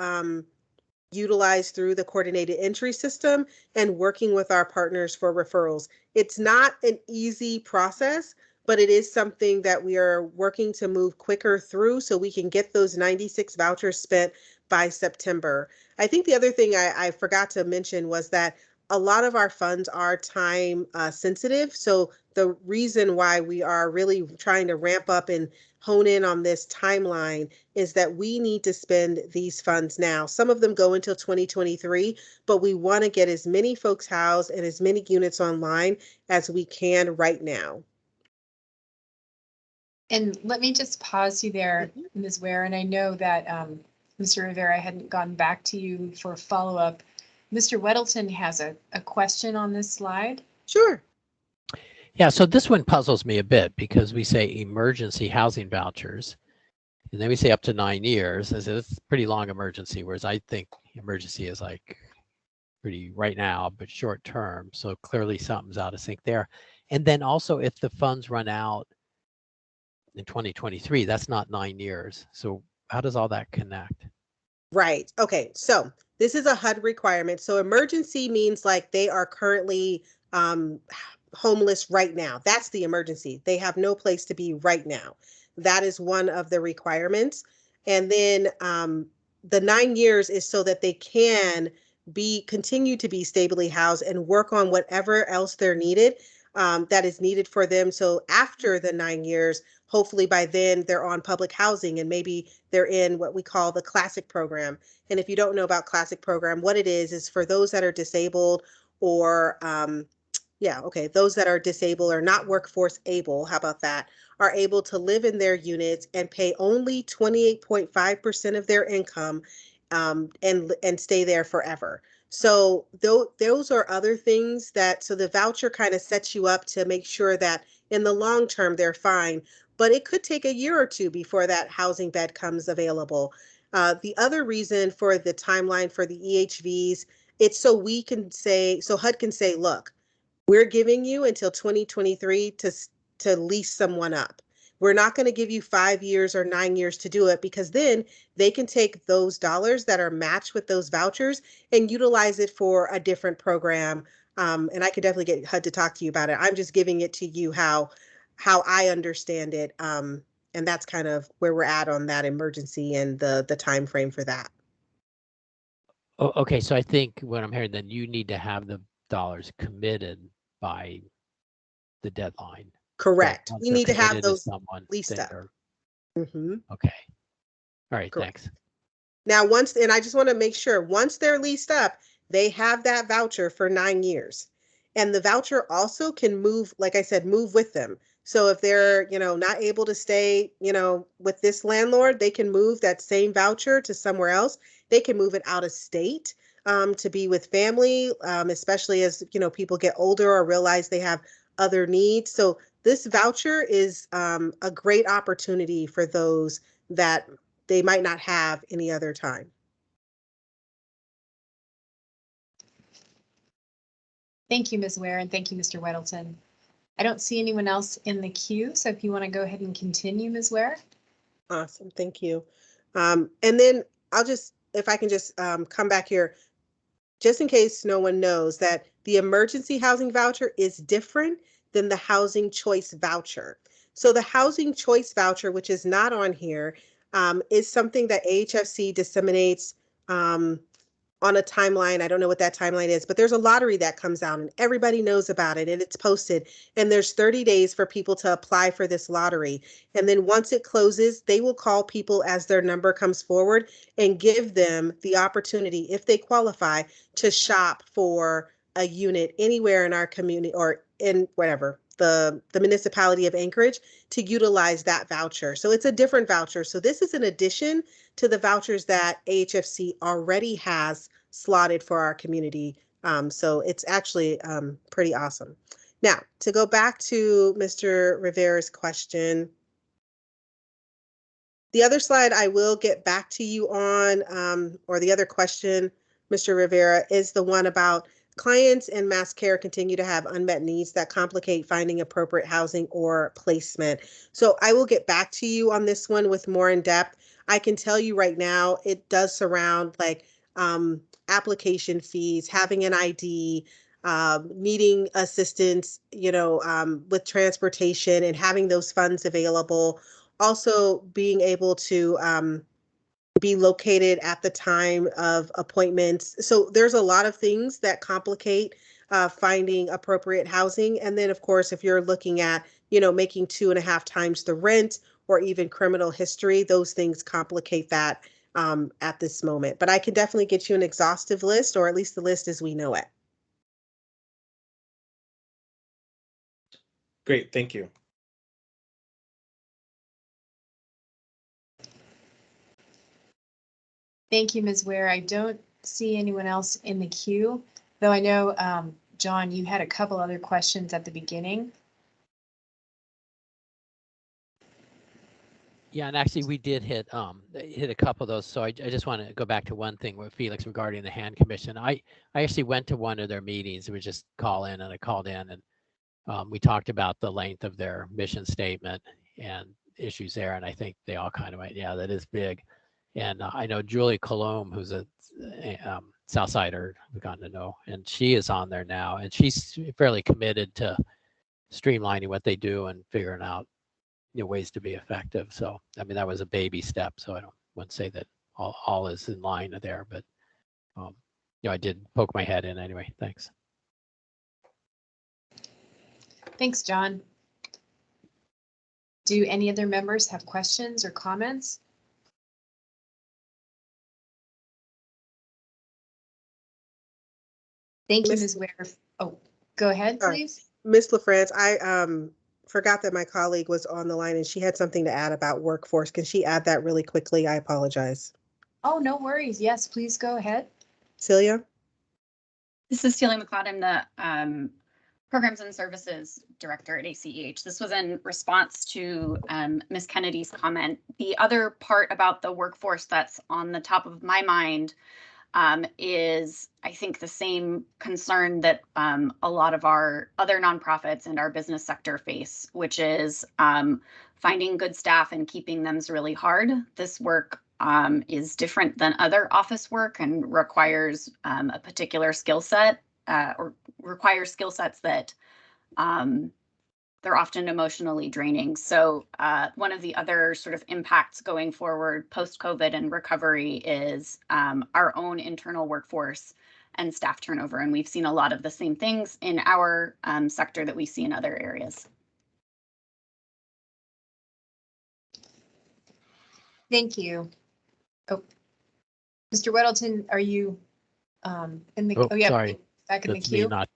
S5: utilized through the coordinated entry system and working with our partners for referrals. It's not an easy process, but it is something that we are working to move quicker through so we can get those 96 vouchers spent by September. I think the other thing I forgot to mention was that a lot of our funds are time sensitive. So the reason why we are really trying to ramp up and hone in on this timeline is that we need to spend these funds now. Some of them go until 2023, but we want to get as many folks housed and as many units online as we can right now.
S2: And let me just pause you there, Ms. Ware, and I know that Mr. Rivera, I hadn't gone back to you for follow-up. Mr. Weddleton has a question on this slide.
S5: Sure.
S6: Yeah, so this one puzzles me a bit because we say emergency housing vouchers. And then we say up to 9 years. I said it's a pretty long emergency, whereas I think emergency is like pretty right now, but short term. So clearly something's out of sync there. And then also if the funds run out in 2023, that's not 9 years. So how does all that connect?
S5: Right. Okay. So this is a HUD requirement. So emergency means like they are currently homeless right now. That's the emergency. They have no place to be right now. That is one of the requirements. And then the 9 years is so that they can continue to be stably housed and work on whatever else they're needed, that is needed for them. So after the 9 years, hopefully by then they're on public housing and maybe they're in what we call the classic program. And if you don't know about classic program, what it is for those that are disabled or those that are disabled or not workforce able, how about that, are able to live in their units and pay only 28.5% of their income, and stay there forever. So those are other things so the voucher kind of sets you up to make sure that in the long term they're fine, but it could take a year or two before that housing bed comes available. The other reason for the timeline for the EHVs, it's so HUD can say, look, we're giving you until 2023 to lease someone up. We're not going to give you 5 years or 9 years to do it, because then they can take those dollars that are matched with those vouchers and utilize it for a different program. And I could definitely get HUD to talk to you about it. I'm just giving it to you how I understand it. And that's kind of where we're at on that emergency and the time frame for that.
S6: Oh, okay, so I think what I'm hearing, then you need to have the dollars committed by the deadline.
S5: Correct.
S6: Once
S5: We
S6: they're
S5: need to have
S6: committed to
S5: those
S6: someone,
S5: leased
S6: then
S5: up.
S6: they're-
S5: Mm-hmm.
S6: Okay. All right,
S5: Correct.
S6: thanks.
S5: Now, and I just want to make sure, once they're leased up, they have that voucher for 9 years. And the voucher also can move, like I said, move with them. So if they're, not able to stay, with this landlord, they can move that same voucher to somewhere else. They can move it out of state, to be with family, especially as, people get older or realize they have other needs. So this voucher is a great opportunity for those that they might not have any other time.
S2: Thank you, Ms. Ware, and thank you, Mr. Weddleton. I don't see anyone else in the queue, so if you want to go ahead and continue, Ms. Ware.
S5: Awesome, thank you. And then if I can just come back here, just in case no one knows, that the emergency housing voucher is different than the housing choice voucher. So the housing choice voucher, which is not on here, is something that AHFC disseminates on a timeline. I don't know what that timeline is, but there's a lottery that comes out and everybody knows about it and it's posted. And there's 30 days for people to apply for this lottery. And then once it closes, they will call people as their number comes forward and give them the opportunity, if they qualify, to shop for a unit anywhere in our community or in whatever, the municipality of Anchorage, to utilize that voucher. So it's a different voucher. So this is an addition to the vouchers that AHFC already has slotted for our community. So it's actually pretty awesome. Now, to go back to Mr. Rivera's question, the other slide I will get back to you on, or the other question, Mr. Rivera, is the one about clients in mass care continue to have unmet needs that complicate finding appropriate housing or placement. So I will get back to you on this one with more in depth. I can tell you right now, it does surround like application fees, having an ID, needing assistance, with transportation and having those funds available. Also being able to be located at the time of appointments. So there's a lot of things that complicate finding appropriate housing. And then of course, if you're looking at, making 2.5 times the rent or even criminal history, those things complicate that at this moment. But I can definitely get you an exhaustive list, or at least the list as we know it.
S3: Great, thank you.
S2: Thank you, Ms. Ware. I don't see anyone else in the queue, though I know, John, you had a couple other questions at the beginning.
S6: Yeah, and actually we did hit a couple of those. So I just want to go back to one thing with Felix regarding the hand commission. I actually went to one of their meetings. It was just call in, and I called in, and we talked about the length of their mission statement and issues there. And I think they all kind of went, yeah, that is big. And I know Julie Colombe, who's a Southsider, we've gotten to know, and she is on there now, and she's fairly committed to streamlining what they do and figuring out ways to be effective. So I mean, that was a baby step. So I wouldn't say that all is in line there, but I did poke my head in anyway. Thanks.
S2: Thanks, John. Do any other members have questions or comments? Thank you, Ms. Ware. Oh, go ahead, please.
S5: Ms. LaFrance, I forgot that my colleague was on the line and she had something to add about workforce. Can she add that really quickly? I apologize.
S2: Oh, no worries. Yes, please go ahead.
S5: Celia?
S8: This is Celia McLeod. I'm the Programs and Services Director at ACEH. This was in response to Ms. Kennedy's comment. The other part about the workforce that's on the top of my mind is, I think, the same concern that a lot of our other nonprofits and our business sector face, which is finding good staff and keeping them is really hard. This work is different than other office work and requires a particular skill set or requires skill sets that they're often emotionally draining. So one of the other sort of impacts going forward post-COVID and recovery is our own internal workforce and staff turnover. And we've seen a lot of the same things in our sector that we see in other areas.
S2: Thank you. Oh, Mr. Weddleton, are you in the?
S6: Oh,
S2: yeah,
S6: sorry.
S2: Back in
S6: That's
S2: the queue.
S6: me, not.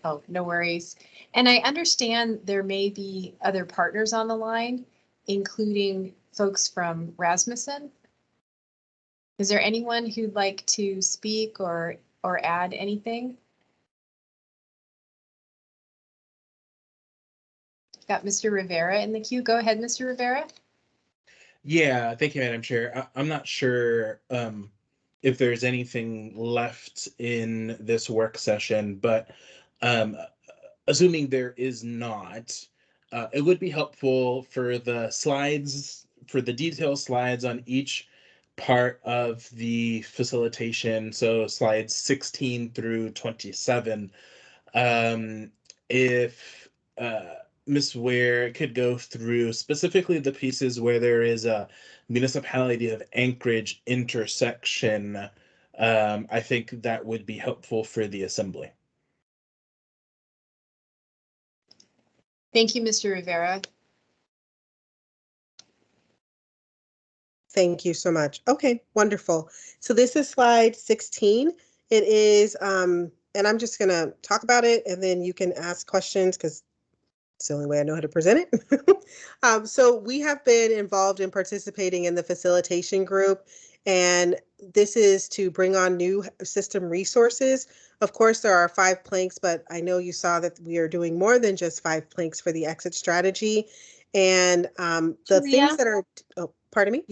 S2: Oh, no worries. And I understand there may be other partners on the line, including folks from Rasmussen. Is there anyone who'd like to speak or add anything? Got Mr. Rivera in the queue. Go ahead, Mr. Rivera.
S3: Yeah, thank you, Madam Chair. I'm not sure if there's anything left in this work session, but assuming there is not, it would be helpful for the slides, for the detailed slides on each part of the facilitation, so slides 16 through 27, if Ms. Ware could go through specifically the pieces where there is a municipality of Anchorage intersection, I think that would be helpful for the assembly.
S2: Thank you, Mr. Rivera.
S5: Thank you so much. Okay, wonderful. So this is slide 16. It is, and I'm just going to talk about it and then you can ask questions because it's the only way I know how to present it. So we have been involved in participating in the facilitation group, and this is to bring on new system resources. Of course, there are 5 planks, but I know you saw that we are doing more than just 5 planks for the exit strategy. And the things that are, oh, pardon me?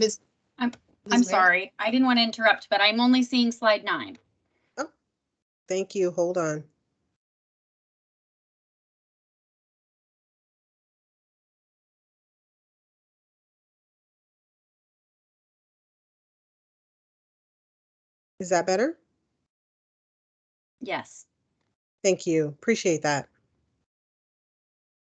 S8: I'm sorry, I didn't want to interrupt, but I'm only seeing slide 9.
S5: Oh, thank you. Hold on. Is that better?
S8: Yes.
S5: Thank you. Appreciate that.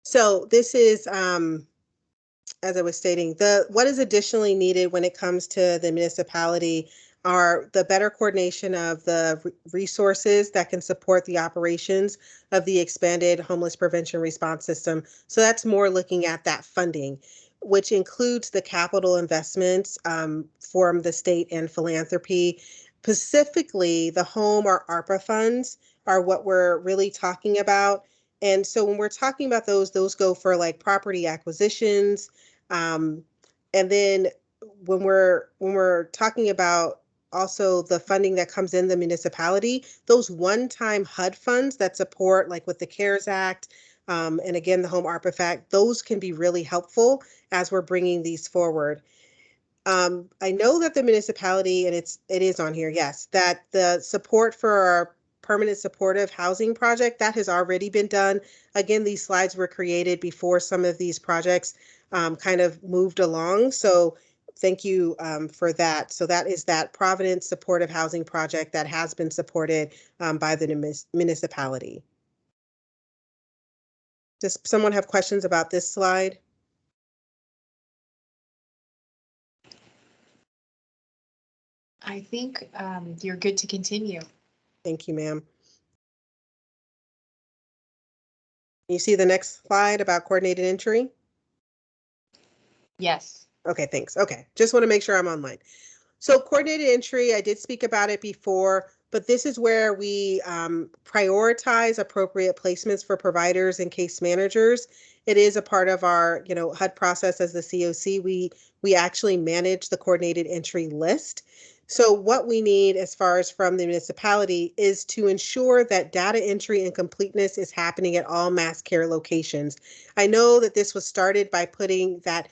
S5: So this is, as I was stating, what is additionally needed when it comes to the municipality are the better coordination of the resources that can support the operations of the expanded homeless prevention response system. So that's more looking at that funding, which includes the capital investments from the state and philanthropy. Specifically, the home or ARPA funds are what we're really talking about. And so when we're talking about those go for like property acquisitions. And then when we're talking about also the funding that comes in the municipality, those one-time HUD funds that support, like with the CARES Act, and again, the home artifact, those can be really helpful as we're bringing these forward. I know that the municipality, and it is on here, yes, that the support for our permanent supportive housing project, that has already been done. Again, these slides were created before some of these projects kind of moved along. So thank you for that. So that is that Providence supportive housing project that has been supported by the municipality. Does someone have questions about this slide?
S2: I think you're good to continue.
S5: Thank you, ma'am. You see the next slide about coordinated entry?
S2: Yes.
S5: Okay, thanks. Okay, just want to make sure I'm online. So coordinated entry, I did speak about it before, but this is where we prioritize appropriate placements for providers and case managers. It is a part of our, HUD process as the COC. We actually manage the coordinated entry list. So what we need as far as from the municipality is to ensure that data entry and completeness is happening at all mass care locations. I know that this was started by putting that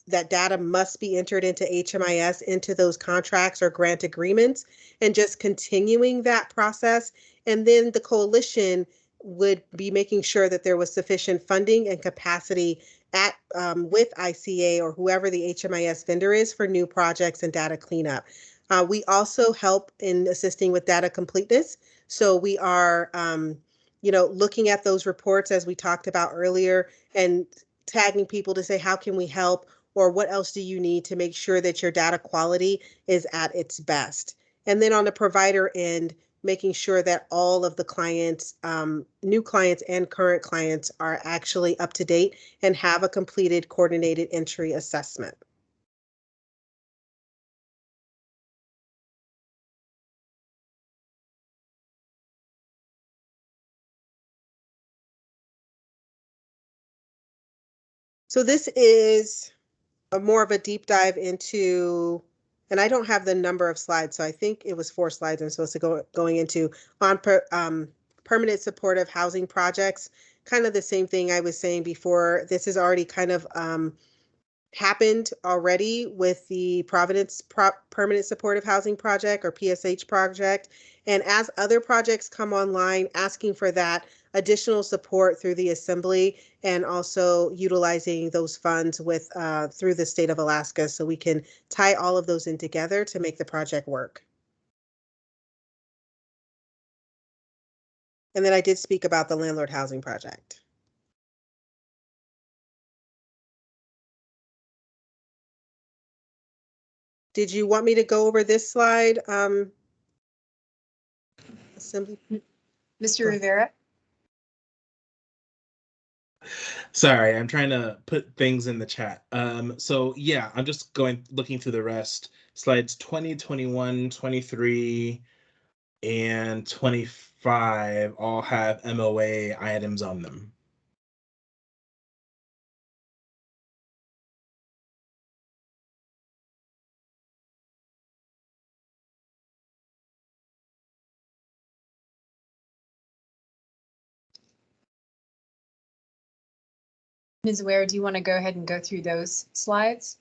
S5: that data must be entered into HMIS, into those contracts or grant agreements, and just continuing that process. And then the coalition would be making sure that there was sufficient funding and capacity at with ICA or whoever the HMIS vendor is for new projects and data cleanup. We also help in assisting with data completeness. So we are, looking at those reports as we talked about earlier and tagging people to say, how can we help? Or what else do you need to make sure that your data quality is at its best? And then on the provider end, making sure that all of the clients, new clients and current clients are actually up to date and have a completed coordinated entry assessment. So this is more of a deep dive into, and I don't have the number of slides, so I think it was 4 slides I'm supposed to going into on permanent supportive housing projects. Kind of the same thing I was saying before. This is already kind of happened already with the Providence Permanent Supportive Housing Project or PSH project. And as other projects come online, asking for that additional support through the assembly and also utilizing those funds with through the state of Alaska so we can tie all of those in together to make the project work. And then I did speak about the landlord housing project. Did you want me to go over this slide? Assembly.
S2: Mr. Rivera?
S3: Sorry, I'm trying to put things in the chat. So yeah, I'm just looking through the rest. Slides 20, 21, 23, and 25 all have MOA items on them.
S2: Ms. Ware, do you want to go ahead and go through those slides?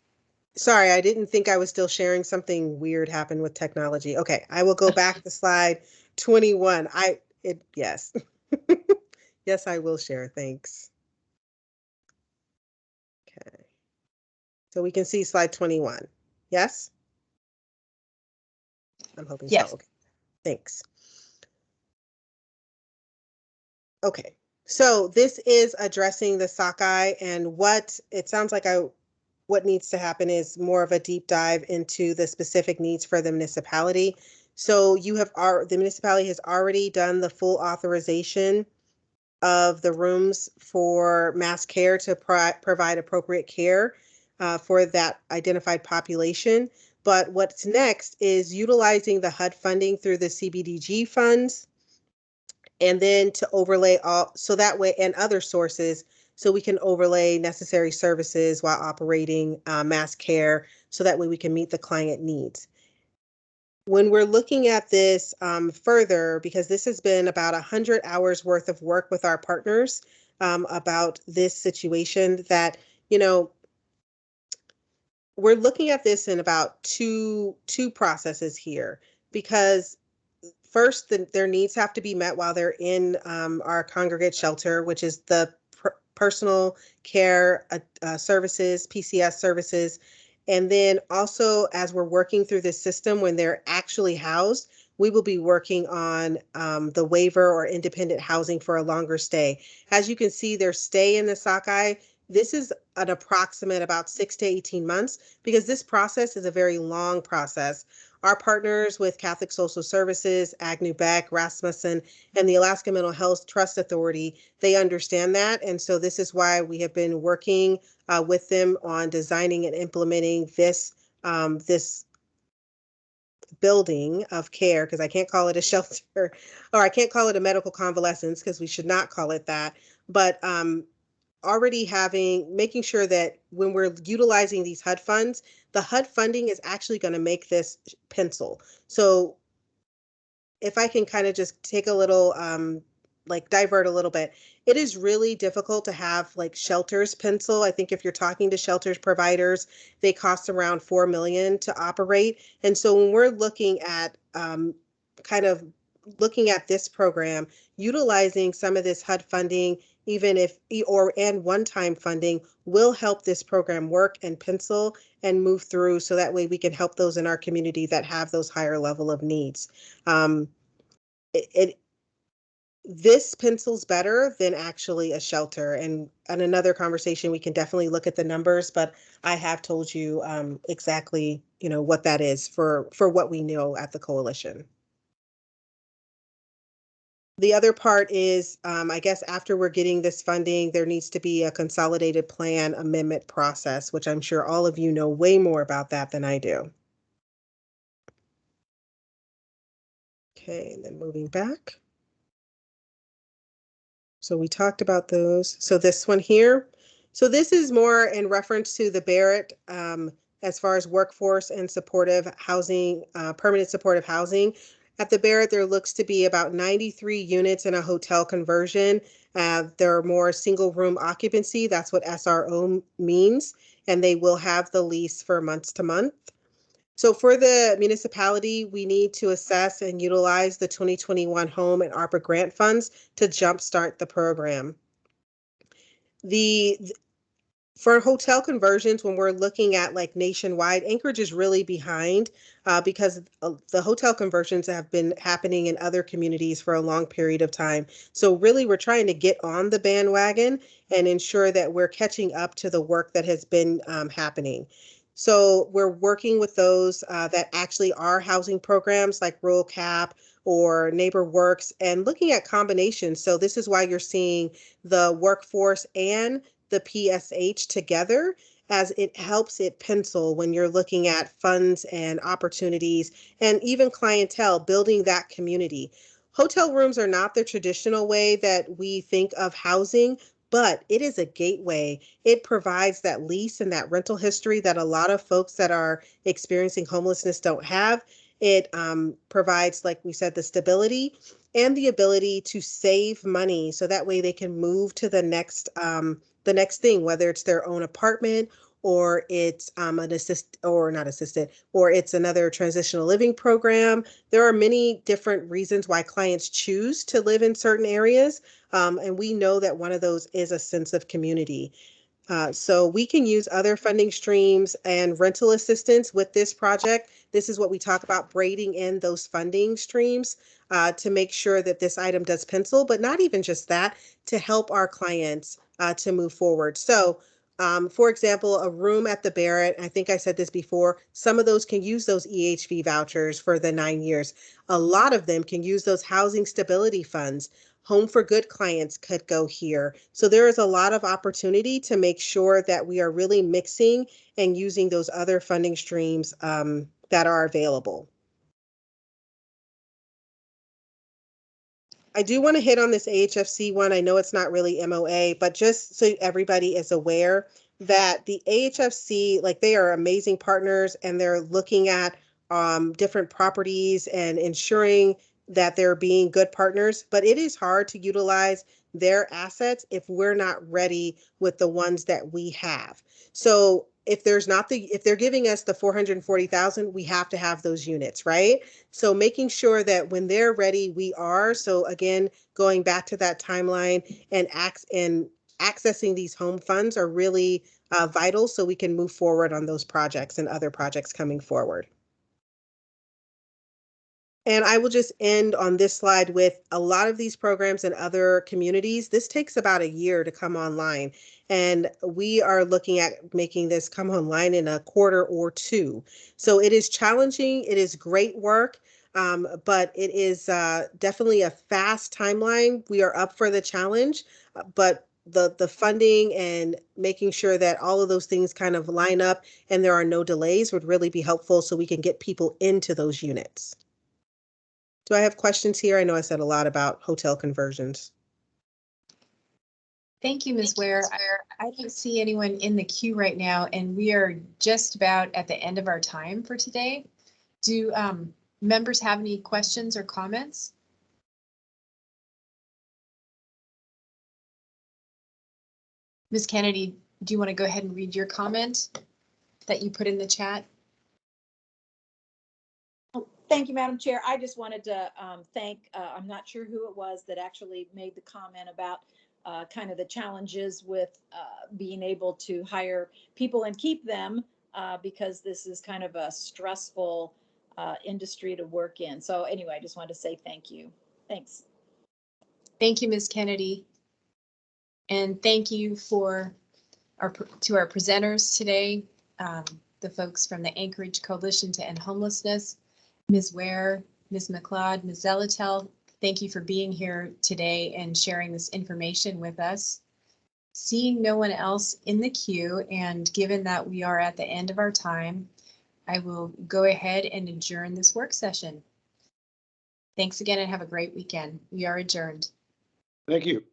S5: Sorry, I didn't think I was still sharing. Something weird happened with technology. Okay, I will go back to slide 21. Yes. Yes, I will share. Thanks. Okay. So we can see slide 21. Yes? I'm hoping
S2: Yes.
S5: so. Okay. Thanks. Okay. So this is addressing the Sockeye, and what it sounds like what needs to happen is more of a deep dive into the specific needs for the municipality. So the municipality has already done the full authorization of the rooms for mass care to provide appropriate care for that identified population. But what's next is utilizing the HUD funding through the CBDG funds, and then to overlay so that way, and other sources, so we can overlay necessary services while operating mass care, so that way we can meet the client needs. When we're looking at this further, because this has been about 100 hours worth of work with our partners, about this situation that, you know, we're looking at this in about two processes here, because first, their needs have to be met while they're in our congregate shelter, which is the personal care services, PCS services. And then also, as we're working through this system, when they're actually housed, we will be working on the waiver or independent housing for a longer stay. As you can see, their stay in the Sockeye, this is an approximate about 6 to 18 months, because this process is a very long process. Our partners with Catholic Social Services, Agnew Beck, Rasmussen, and the Alaska Mental Health Trust Authority, they understand that. And so this is why we have been working with them on designing and implementing this building of care, because I can't call it a shelter, or I can't call it a medical convalescence, because we should not call it that. But already making sure that when we're utilizing these HUD funds, the HUD funding is actually going to make this pencil. So if I can kind of just take a little, like divert a little bit, it is really difficult to have like shelters pencil. I think if you're talking to shelters providers, they cost around $4 million to operate. And so when we're looking at kind of looking at this program, utilizing some of this HUD funding, even if and one-time funding, will help this program work and pencil and move through, so that way we can help those in our community that have those higher level of needs. This pencils better than actually a shelter, and on another conversation we can definitely look at the numbers, but I have told you exactly, you know, what that is for what we know at the coalition. The other part is, I guess after we're getting this funding, there needs to be a consolidated plan amendment process, which I'm sure all of you know way more about that than I do. Okay, and then moving back. So we talked about those. So this one here. So this is more in reference to the Barrett as far as workforce and supportive housing, permanent supportive housing. At the Barrett, there looks to be about 93 units in a hotel conversion. There are more single room occupancy. That's what SRO means. And they will have the lease for months to month. So for the municipality, we need to assess and utilize the 2021 home and ARPA grant funds to jumpstart the program. For hotel conversions, when we're looking at like nationwide, Anchorage is really behind because the hotel conversions have been happening in other communities for a long period of time. So really, we're trying to get on the bandwagon and ensure that we're catching up to the work that has been happening. So we're working with those that actually are housing programs like Rural Cap or Neighbor Works, and looking at combinations. So this is why you're seeing the workforce and the PSH together, as it helps it pencil when you're looking at funds and opportunities and even clientele, building that community. Hotel rooms are not the traditional way that we think of housing, but it is a gateway. It provides that lease and that rental history that a lot of folks that are experiencing homelessness don't have. It provides, like we said, the stability and the ability to save money, so that way they can move to the next thing, whether it's their own apartment or it's or it's another transitional living program. There are many different reasons why clients choose to live in certain areas. And we know that one of those is a sense of community. So we can use other funding streams and rental assistance with this project. This is what we talk about, braiding in those funding streams to make sure that this item does pencil, but not even just that, to help our clients to move forward. So for example, a room at the Barrett, I think I said this before, some of those can use those EHV vouchers for the 9 years. A lot of them can use those housing stability funds. Home for Good clients could go here. So there is a lot of opportunity to make sure that we are really mixing and using those other funding streams that are available. I do want to hit on this AHFC one. I know it's not really MOA, but just so everybody is aware that the AHFC, like, they are amazing partners, and they're looking at different properties and ensuring that they're being good partners, but it is hard to utilize their assets if we're not ready with the ones that we have. So if they're giving us the 440,000, we have to have those units, right? So making sure that when they're ready, we are. So again, going back to that timeline and accessing these home funds are really vital so we can move forward on those projects and other projects coming forward. And I will just end on this slide with a lot of these programs in other communities. This takes about a year to come online. And we are looking at making this come online in a quarter or two. So it is challenging. It is great work, but it is definitely a fast timeline. We are up for the challenge, but the funding and making sure that all of those things kind of line up and there are no delays would really be helpful so we can get people into those units. Do I have questions here? I know I said a lot about hotel conversions.
S2: Thank you, Ms. Ware. I don't see anyone in the queue right now, and we are just about at the end of our time for today. Do members have any questions or comments? Ms. Kennedy, do you want to go ahead and read your comment that you put in the chat?
S7: Thank you, Madam Chair. I just wanted to thank, I'm not sure who it was that actually made the comment about kind of the challenges with being able to hire people and keep them because this is kind of a stressful industry to work in. So anyway, I just wanted to say thank you. Thanks.
S2: Thank you, Ms. Kennedy. And thank you to our presenters today, the folks from the Anchorage Coalition to End Homelessness, Ms. Ware, Ms. McLeod, Ms. Zelatel, thank you for being here today and sharing this information with us. Seeing no one else in the queue, and given that we are at the end of our time, I will go ahead and adjourn this work session. Thanks again and have a great weekend. We are adjourned.
S9: Thank you.